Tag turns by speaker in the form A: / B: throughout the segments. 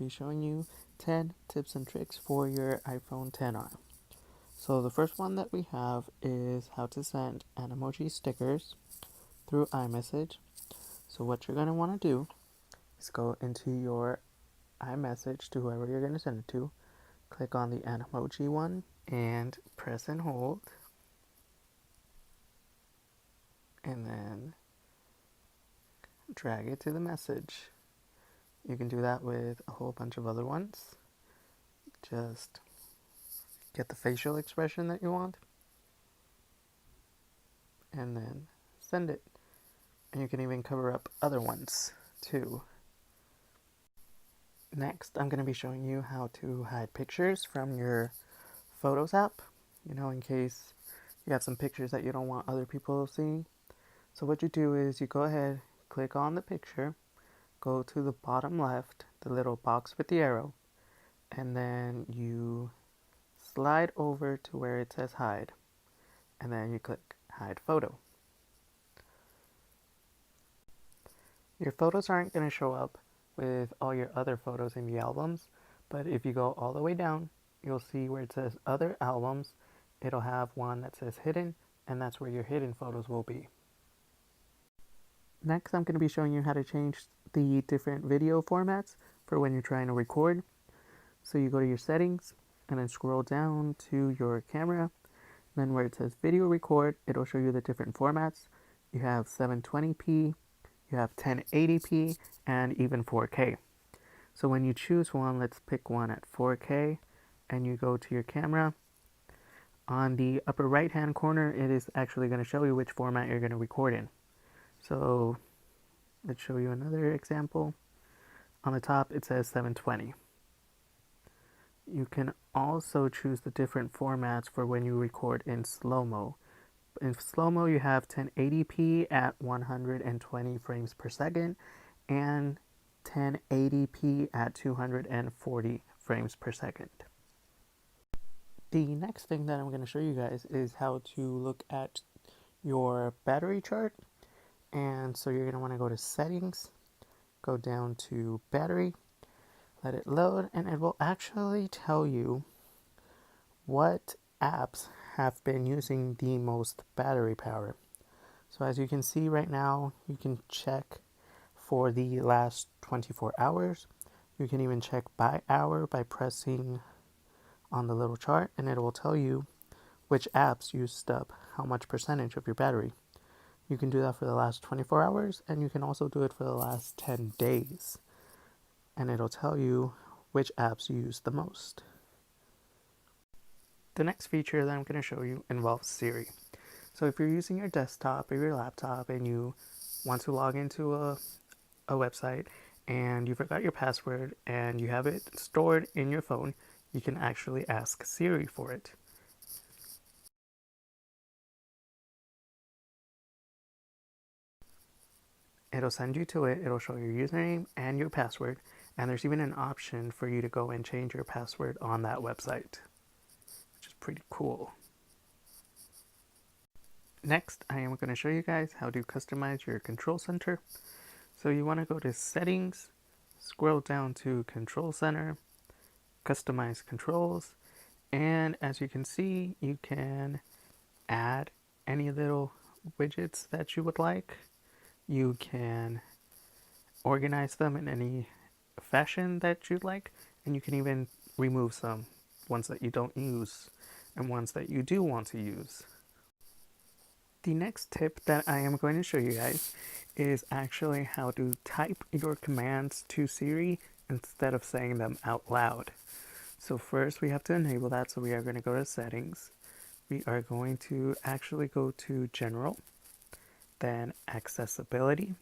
A: be showing you 10 tips and tricks for your iPhone XR. So the first one that we have is how to send emoji stickers through iMessage. So what you're going to want to do is go into your iMessage to whoever you're going to send it to, click on the emoji one and press and hold, and then drag it to the message. You can do that with a whole bunch of other ones. Just get the facial expression that you want and then send it. And you can even cover up other ones too. Next, I'm going to be showing you how to hide pictures from your Photos app, in case you have some pictures that you don't want other people seeing. So what you do is you go ahead, click on the picture, go to the bottom left, the little box with the arrow, and then you slide over to where it says hide, and then you click hide photo. Your photos aren't going to show up with all your other photos in the albums, but if you go all the way down, you'll see where it says other albums. It'll have one that says hidden, and that's where your hidden photos will be. Next, I'm going to be showing you how to change the different video formats for when you're trying to record. So you go to your settings and then scroll down to your camera. Then where it says video record, it'll show you the different formats. You have 720p, you have 1080p, and even 4K. So when you choose one, let's pick one at 4K, and you go to your camera. On the upper right hand corner, it is actually going to show you which format you're going to record in. So let's show you another example. On the top, it says 720. You can also choose the different formats for when you record in slow-mo. In slow-mo, you have 1080p at 120 frames per second and 1080p at 240 frames per second. The next thing that I'm going to show you guys is how to look at your battery chart. And so you're going to want to go to settings, go down to battery, let it load, and it will actually tell you what apps have been using the most battery power. So as you can see right now, you can check for the last 24 hours. You can even check by hour by pressing on the little chart, and it will tell you which apps used up how much percentage of your battery. You can do that for the last 24 hours, and you can also do it for the last 10 days. And it'll tell you which apps you use the most. The next feature that I'm going to show you involves Siri. So if you're using your desktop or your laptop and you want to log into a website and you forgot your password and you have it stored in your phone, you can actually ask Siri for it. It'll send you to it, it'll show your username and your password, and there's even an option for you to go and change your password on that website, which is pretty cool. Next, I am going to show you guys how to customize your control center. So you want to go to settings, scroll down to control center, customize controls, and as you can see, you can add any little widgets that you would like. You can organize them in any fashion that you'd like, and you can even remove some ones that you don't use and ones that you do want to use. The next tip that I am going to show you guys is actually how to type your commands to Siri instead of saying them out loud. So first we have to enable that, so we are going to go to settings. We are going to actually go to general, then accessibility,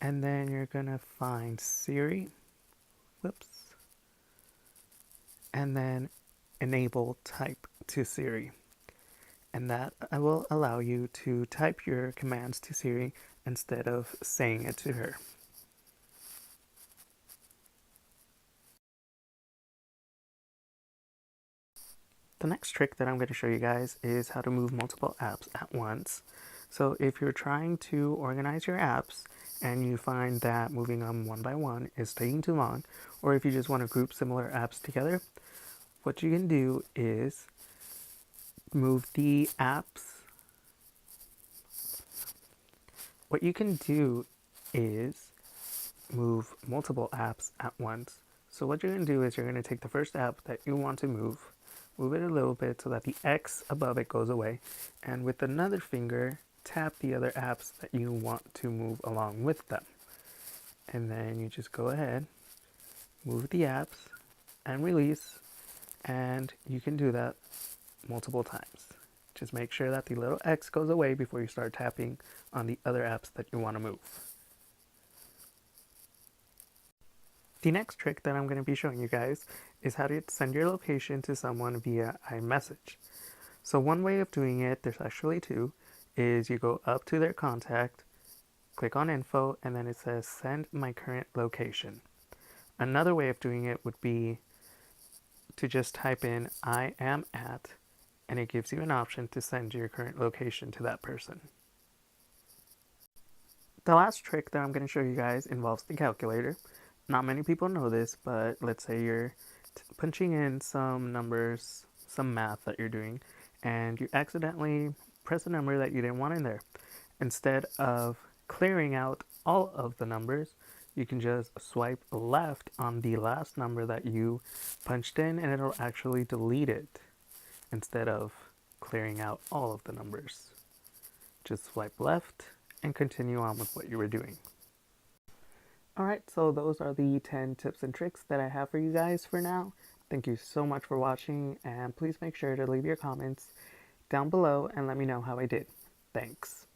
A: and then you're going to find Siri, and then enable type to Siri. And that will allow you to type your commands to Siri instead of saying it to her. The next trick that I'm going to show you guys is how to move multiple apps at once. So if you're trying to organize your apps and you find that moving them one by one is taking too long, or if you just want to group similar apps together, what you can do is move the apps. What you can do is move multiple apps at once. So what you're going to do is you're going to take the first app that you want to move it a little bit so that the X above it goes away, and with another finger, tap the other apps that you want to move along with them. And then you just go ahead, move the apps, and release, and you can do that multiple times. Just make sure that the little X goes away before you start tapping on the other apps that you want to move. The next trick that I'm going to be showing you guys is how to send your location to someone via iMessage. So one way of doing it, there's actually two, is you go up to their contact, click on info, and then it says send my current location. Another way of doing it would be to just type in I am at, and it gives you an option to send your current location to that person. The last trick that I'm going to show you guys involves the calculator. Not many people know this, but let's say you're punching in some numbers, some math that you're doing, and you accidentally press a number that you didn't want in there. Instead of clearing out all of the numbers, you can just swipe left on the last number that you punched in, and it'll actually delete it instead of clearing out all of the numbers. Just swipe left and continue on with what you were doing. Alright, so those are the 10 tips and tricks that I have for you guys for now. Thank you so much for watching, and please make sure to leave your comments down below and let me know how I did. Thanks.